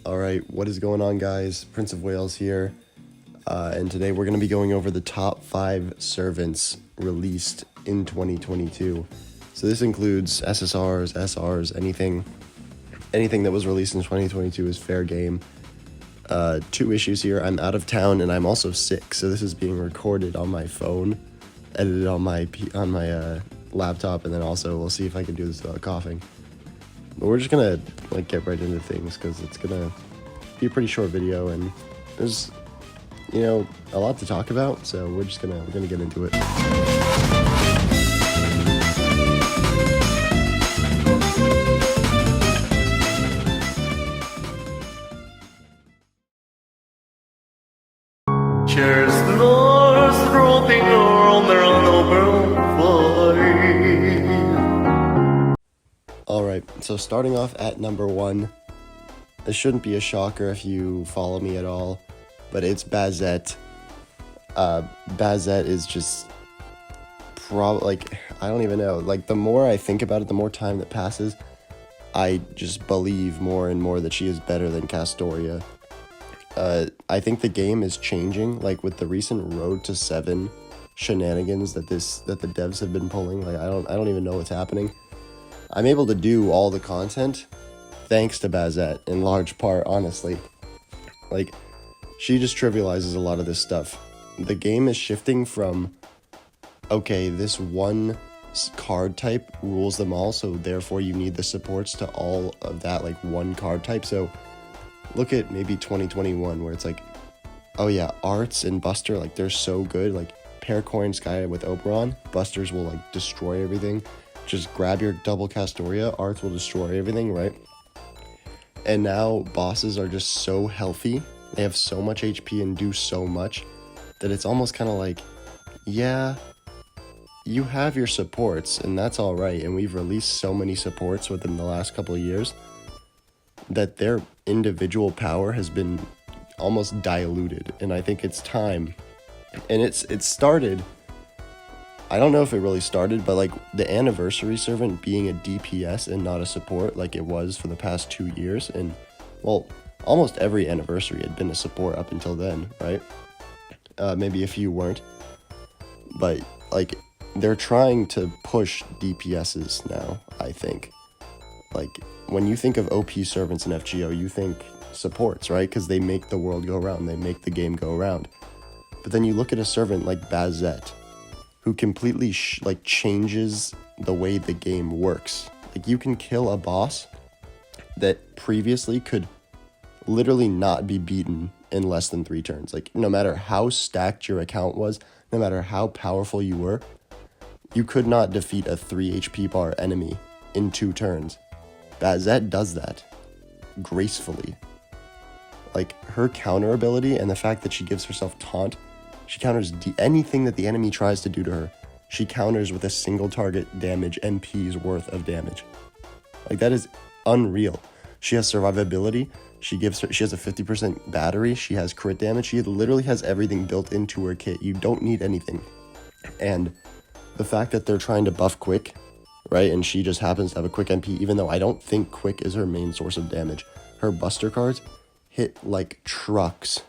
Alright, what is going on, guys? Prince of Wales here, and today we're going to be going over the top 5 servants released in 2022. So this includes SSRs, SRs, anything that was released in 2022 is fair game. 2 issues here. I'm out of town and I'm also sick, so this is being recorded on my phone, edited on my laptop, and then also we'll see if I can do this without coughing. But we're just gonna get right into things because it's gonna be a pretty short video and there's a lot to talk about, so we're gonna get into it. Cheers, Lords, rotting around their own Alright, so starting off at number 1, this shouldn't be a shocker if you follow me at all, but it's Bazette. Bazette is just I don't even know, the more I think about it, the more time that passes, I just believe more and more that she is better than Castoria. I think the game is changing, with the recent Road to 7 shenanigans that the devs have been pulling. I don't even know what's happening. I'm able to do all the content thanks to Bazette, in large part, honestly. She just trivializes a lot of this stuff. The game is shifting from, okay, this one card type rules them all, so therefore you need the supports to all of that, one card type. So look at maybe 2021, where it's oh yeah, Arts and Buster, they're so good. Pair Coin Sky with Oberon, Busters will destroy everything. Just grab your double Castoria, Arts will destroy everything, right? And now bosses are just so healthy, they have so much HP and do so much, that it's almost kind of yeah, you have your supports, and that's alright, and we've released so many supports within the last couple of years, that their individual power has been almost diluted, and I think it's time. And it started, I don't know if it really started, but the Anniversary Servant being a DPS and not a support like it was for the past 2 years, and well, almost every Anniversary had been a support up until then, right? Maybe a few weren't, but they're trying to push DPSs now, I think. When you think of OP servants in FGO, you think supports, right? Because they make the world go round, they make the game go around. But then you look at a servant like Bazette, who completely changes the way the game works. You can kill a boss that previously could literally not be beaten in less than 3 turns. No matter how stacked your account was, no matter how powerful you were, you could not defeat a 3 HP bar enemy in 2 turns. Bazette does that gracefully. Her counter ability and the fact that she gives herself taunt, she counters anything that the enemy tries to do to her. She counters with a single target damage NP's worth of damage. That is unreal. She has survivability. She has a 50% battery. She has crit damage. She literally has everything built into her kit. You don't need anything. And the fact that they're trying to buff Quick, right? And she just happens to have a Quick NP, even though I don't think Quick is her main source of damage. Her Buster cards hit like trucks.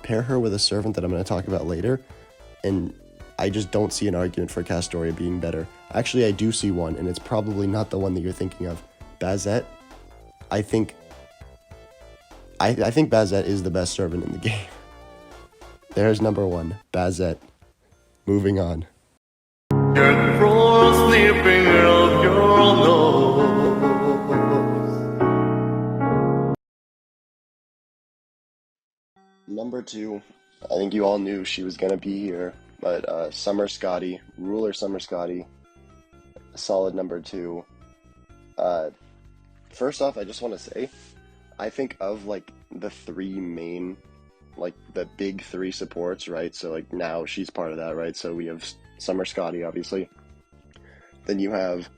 Pair her with a servant that I'm going to talk about later, and I just don't see an argument for Castoria being better. Actually, I do see one, and it's probably not the one that you're thinking of. Bazette, I think Bazette is the best servant in the game. There's number 1, Bazette. Moving on. Number 2, I think you all knew she was going to be here, but Summer Scotty, Ruler Summer Scotty, solid number 2. First off, I just want to say, I think of the 3 main, the big 3 supports, right? So now she's part of that, right? So we have Summer Scotty, obviously. Then you have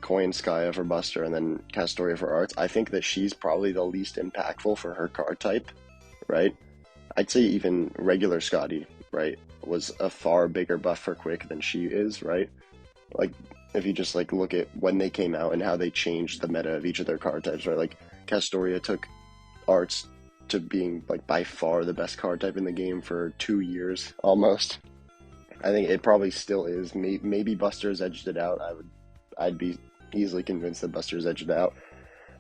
Coin Skya for Buster, and then Castoria for Arts. I think that she's probably the least impactful for her card type, right? I'd say even regular Scotty, right, was a far bigger buff for Quick than she is, right? if you just like look at when they came out and how they changed the meta of each of their card types, right? Like Castoria took arts to being like by far the best card type in the game for 2 years almost. I think it probably still is. Maybe Buster's edged it out. I'd be easily convinced that Buster's edged it out.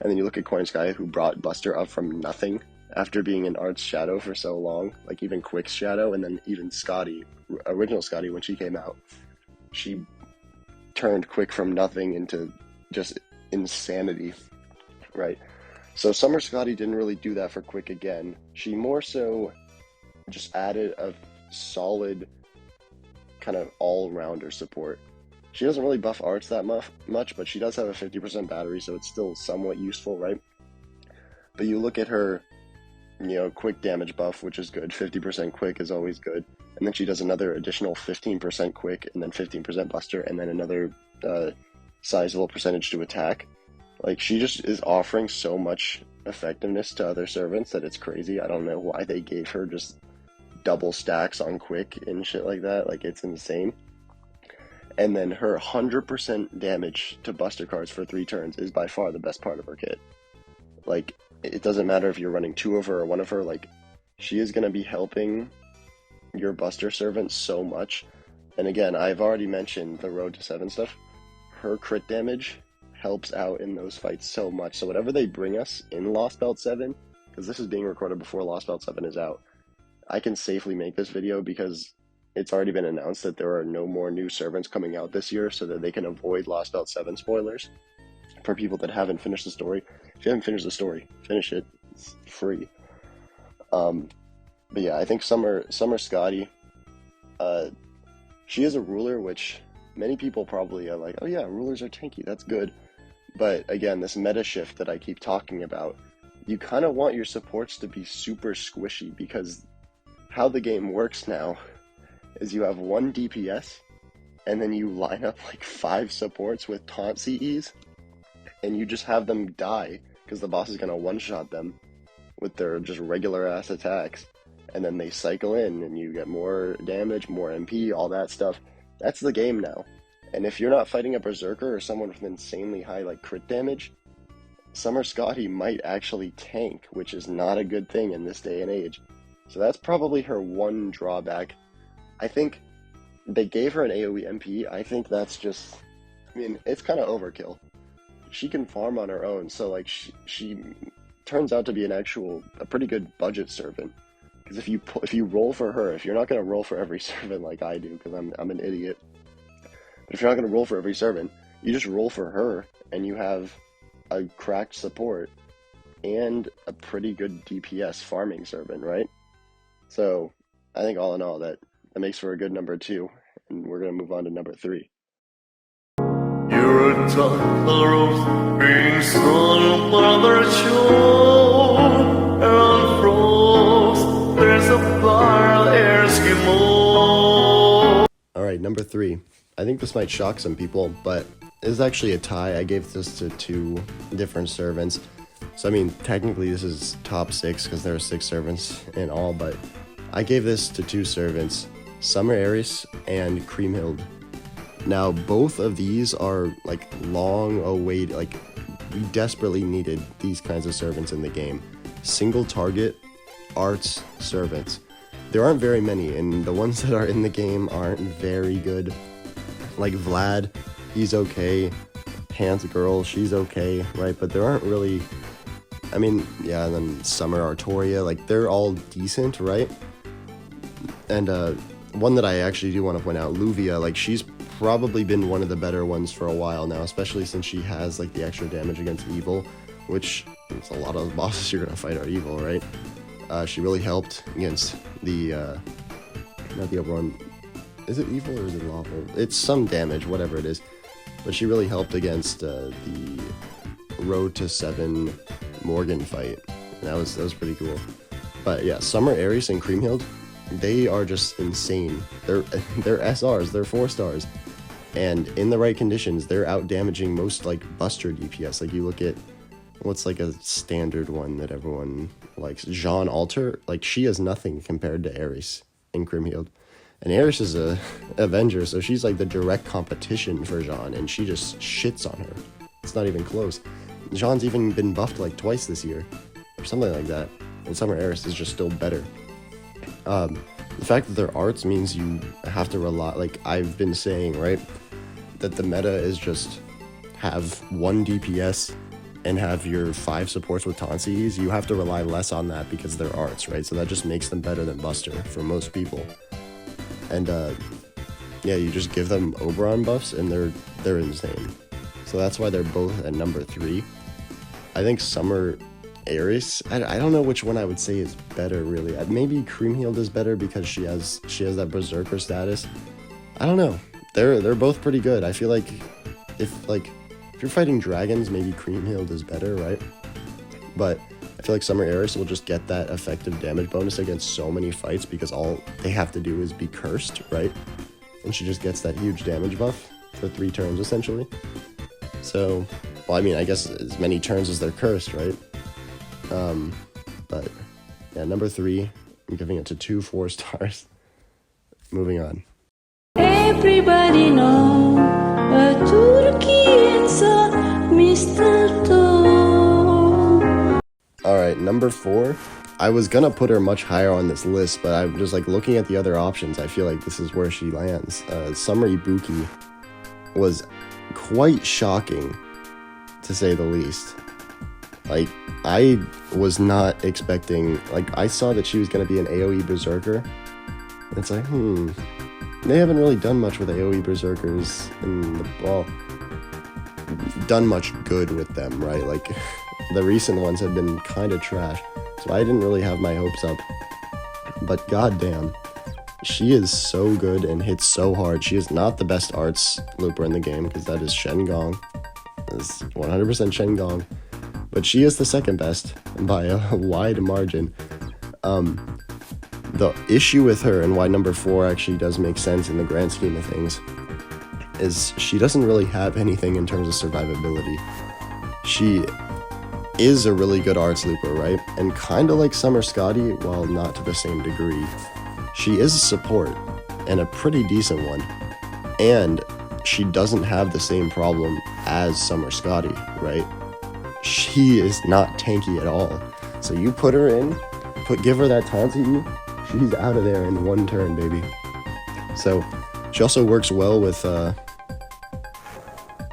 And then you look at Coin Sky, who brought Buster up from nothing after being in Art's shadow for so long, like even Quick's shadow, and then even Scotty, original Scotty, when she came out, she turned Quick from nothing into just insanity, right? So Summer Scotty didn't really do that for Quick again. She more so just added a solid kind of all-rounder support. She doesn't really buff arts that much, but she does have a 50% battery, so it's still somewhat useful, right? But you look at her, quick damage buff, which is good. 50% quick is always good. And then she does another additional 15% quick, and then 15% buster, and then another sizable percentage to attack. Like, she just is offering so much effectiveness to other servants that it's crazy. I don't know why they gave her just double stacks on quick and shit like that. Like, it's insane. And then her 100% damage to buster cards for 3 turns is by far the best part of her kit. Like, it doesn't matter if you're running 2 of her or 1 of her, like, she is going to be helping your buster servant so much. And again, I've already mentioned the road to 7 stuff. Her crit damage helps out in those fights so much. So whatever they bring us in Lost Belt 7, because this is being recorded before Lost Belt 7 is out, I can safely make this video because it's already been announced that there are no more new servants coming out this year, so that they can avoid Lost Belt 7 spoilers for people that haven't finished the story. If you haven't finished the story, finish it. It's free. But yeah, I think Summer Scotty, she is a ruler, which many people probably are like, oh yeah, rulers are tanky, that's good. But again, this meta shift that I keep talking about, you kind of want your supports to be super squishy, because how the game works now is you have 1 DPS, and then you line up like 5 supports with taunt CEs, and you just have them die, because the boss is going to one-shot them with their just regular-ass attacks, and then they cycle in, and you get more damage, more MP, all that stuff. That's the game now. And if you're not fighting a Berserker or someone with insanely high like crit damage, Summer Scotty might actually tank, which is not a good thing in this day and age. So that's probably her one drawback. I think they gave her an AoE MP. I think that's just, it's kind of overkill. She can farm on her own, so like she turns out to be a pretty good budget servant. Because if you roll for her, if you're not going to roll for every servant like I do, because I'm an idiot, but if you're not going to roll for every servant, you just roll for her, and you have a cracked support and a pretty good DPS farming servant, right? So I think all in all, that makes for a good number 2, and we're going to move on to number 3. You're a toddler of being son, brother, show, and frost. There's a fire, Eskimo. Alright, number 3. I think this might shock some people, but it's actually a tie. I gave this to 2 different servants. So, technically this is top 6 because there are 6 servants in all, but I gave this to 2 servants, Summer Aries and Creamhild. Now, both of these are, long awaited, we desperately needed these kinds of servants in the game. Single target, arts, servants. There aren't very many, and the ones that are in the game aren't very good. Like Vlad, he's okay. Hans Girl, she's okay, right? But there aren't really, and then Summer Artoria, they're all decent, right? And one that I actually do want to point out, Luvia, she's probably been one of the better ones for a while now, especially since she has the extra damage against evil, which a lot of the bosses you're gonna fight are evil, right? She really helped against the not the overrun. Is it evil or is it lawful? It's some damage, whatever it is. But she really helped against the Road to 7 Morgan fight. And that was pretty cool. But yeah, Summer Aries and Creamhild, they are just insane. They're SRs, they're 4 stars. And in the right conditions, they're out damaging most Buster DPS. You look at what's a standard one that everyone likes, Jean Alter. She has nothing compared to Aries and Creamhield. And Eris is a Avenger, so she's like the direct competition for Jean, and she just shits on her. It's not even close. Jean's even been buffed like twice this year, or something like that. And Summer Eris is just still better. The fact that they're arts means you have to rely, like I've been saying, right? That the meta is just have 1 DPS and have your 5 supports with Tauntsies. You have to rely less on that because they're arts, right? So that just makes them better than Buster for most people. And yeah, you just give them Oberon buffs and they're insane. So that's why they're both at number 3. I think Summer Eris, I don't know which one I would say is better really. Maybe Creamhealed is better because she has that Berserker status. I don't know. They're both pretty good. I feel like if you're fighting dragons, maybe Creamhealed is better, right? But I feel like Summer Eris will just get that effective damage bonus against so many fights because all they have to do is be cursed, right? And she just gets that huge damage buff for 3 turns essentially. So, well, I mean, I guess as many turns as they're cursed, right? But yeah, number 3, I'm giving it to 2 4 stars. Moving on. Everybody know a turkey is a mistletoe. Alright, number 4. I was gonna put her much higher on this list, but I'm just like looking at the other options, I feel like this is where she lands. Summer Ibuki was quite shocking, to say the least. Like, I was not expecting, like, I saw that she was going to be an AoE Berserker, and it's like, they haven't really done much with AoE Berserkers done much good with them, right? Like, the recent ones have been kind of trash, so I didn't really have my hopes up, but goddamn, she is so good and hits so hard. She is not the best arts looper in the game, because that is Shen Gong. It's 100% Shen Gong. But she is the second best by a wide margin. The issue with her and why number 4 actually does make sense in the grand scheme of things is she doesn't really have anything in terms of survivability. She is a really good arts looper, right? And kind of like Summer Scotty, while not to the same degree. She is a support, and a pretty decent one. And she doesn't have the same problem as Summer Scotty, right? She is not tanky at all. So you put her in, give her that Tauntsy, she's out of there in 1 turn, baby. So she also works well with,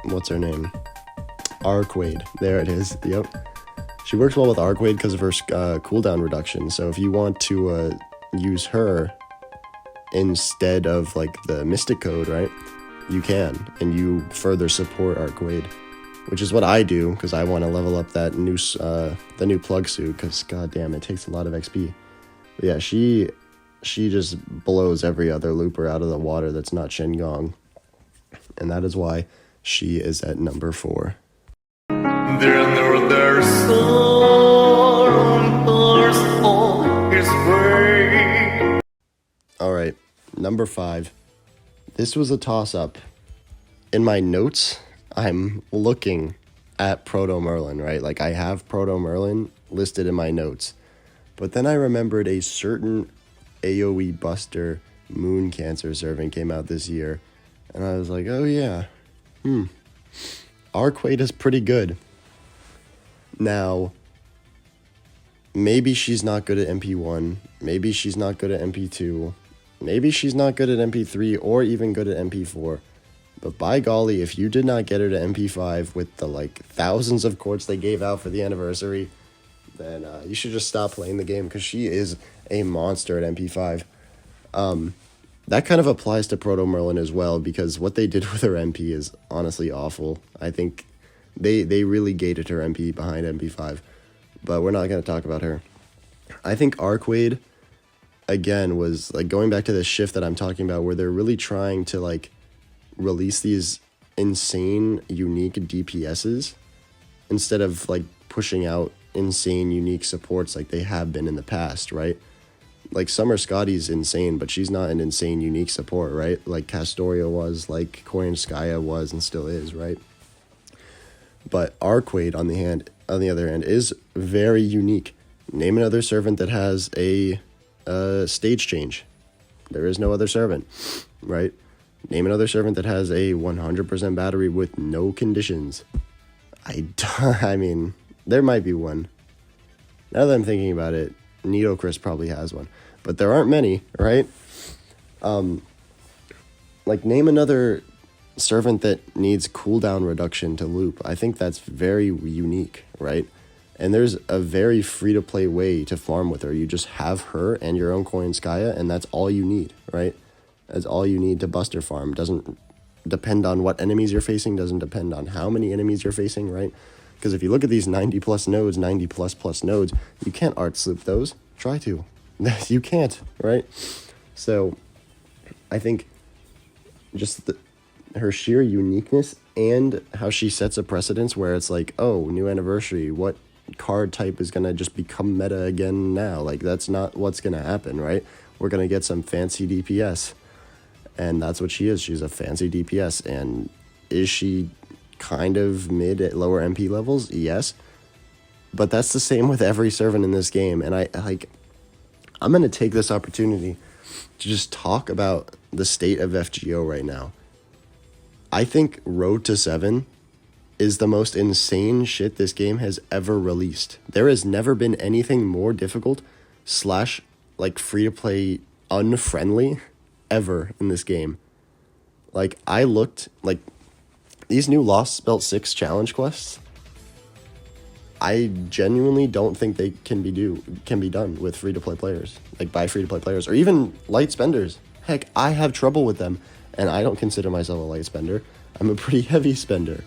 what's her name? Arcade. There it is, yep. She works well with Arcade because of her cooldown reduction. So if you want to use her instead of like the Mystic Code, right? You can, and you further support Arcade. Which is what I do, because I want to level up that new, the new plug suit, because goddamn, it takes a lot of XP. But yeah, she just blows every other looper out of the water that's not Shen Gong. And that is why she is at number 4. Their sun pours on his way. Alright, number 5. This was a toss-up. In my notes, I'm looking at Proto Merlin, right? Like, I have Proto Merlin listed in my notes. But then I remembered a certain AoE Buster Moon Cancer servant came out this year. And I was like, oh yeah. Arcade is pretty good. Now, maybe she's not good at MP1. Maybe she's not good at MP2. Maybe she's not good at MP3 or even good at MP4. But by golly, if you did not get her to MP5 with the like thousands of courts they gave out for the anniversary, then you should just stop playing the game, because she is a monster at MP5. That kind of applies to Proto Merlin as well, because what they did with her MP is honestly awful. I think they really gated her MP behind MP5, but we're not going to talk about her. I think Arcade, again, was like going back to the shift that I'm talking about, where they're really trying to like release these insane unique DPSs instead of like pushing out insane unique supports like they have been in the past, right? Like Summer Scotty's insane, but she's not an insane unique support, right? Like Castoria was, like Koyanskaya was and still is, right? But Arcade on the other hand is very unique. Name another servant that has a stage change. There is no other servant, right? Name another servant that has a 100% battery with no conditions. I mean, there might be one. Now that I'm thinking about it, Nido Chris probably has one. But there aren't many, right? Like, name another servant that needs cooldown reduction to loop. I think that's very unique, right? And there's a very free-to-play way to farm with her. You just have her and your own coin Skya, and that's all you need, right? That's all you need to Buster farm. Doesn't depend on what enemies you're facing, doesn't depend on how many enemies you're facing, right? Because if you look at these 90-plus nodes, 90-plus nodes, you can't art sloop those. Try to. You can't, right? So, I think just her sheer uniqueness and how she sets a precedence where it's like, oh, new anniversary, what card type is going to just become meta again now? Like, that's not what's going to happen, right? We're going to get some fancy DPS. And that's what she is. She's a fancy DPS. And is she kind of mid at lower MP levels? Yes. But that's the same with every servant in this game. And I'm going to take this opportunity to just talk about the state of FGO right now. I think Road to 7 is the most insane shit this game has ever released. There has never been anything more difficult / like free-to-play unfriendly ever in this game. Like, I looked, like, these new Lost Belt 6 challenge quests, I genuinely don't think they can be done with free-to-play players, like by free-to-play players, or even light spenders. Heck, I have trouble with them, and I don't consider myself a light spender. I'm a pretty heavy spender.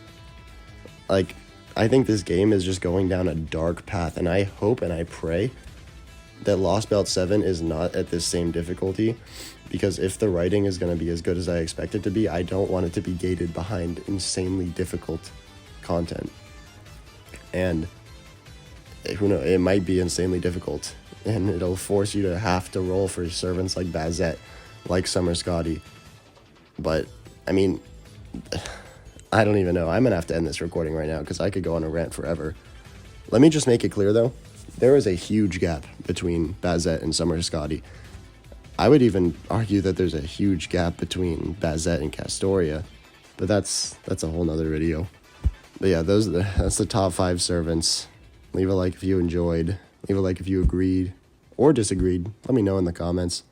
Like, I think this game is just going down a dark path, and I hope and I pray that Lost Belt 7 is not at this same difficulty, because if the writing is going to be as good as I expect it to be, I don't want it to be gated behind insanely difficult content. And who knows, it might be insanely difficult, and it'll force you to have to roll for servants like Bazette, like Summer Scotty. But, I mean, I don't even know. I'm going to have to end this recording right now because I could go on a rant forever. Let me just make it clear, though. There is a huge gap between Bazette and Summer Scotty. I would even argue that there's a huge gap between Bazette and Castoria, but that's a whole nother video. But yeah, that's the top 5 servants. Leave a like if you enjoyed. Leave a like if you agreed or disagreed. Let me know in the comments.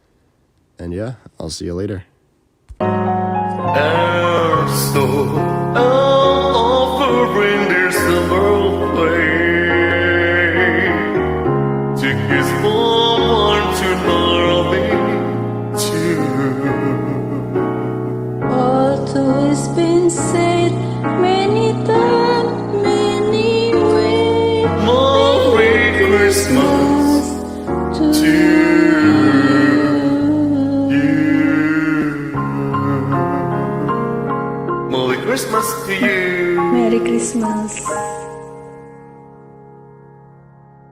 And yeah, I'll see you later. And so I'll offer in their summer play to kiss for one to Norway too. Although it's been said many times, many ways, Merry Christmas to to you. Merry Christmas to you. Merry Christmas.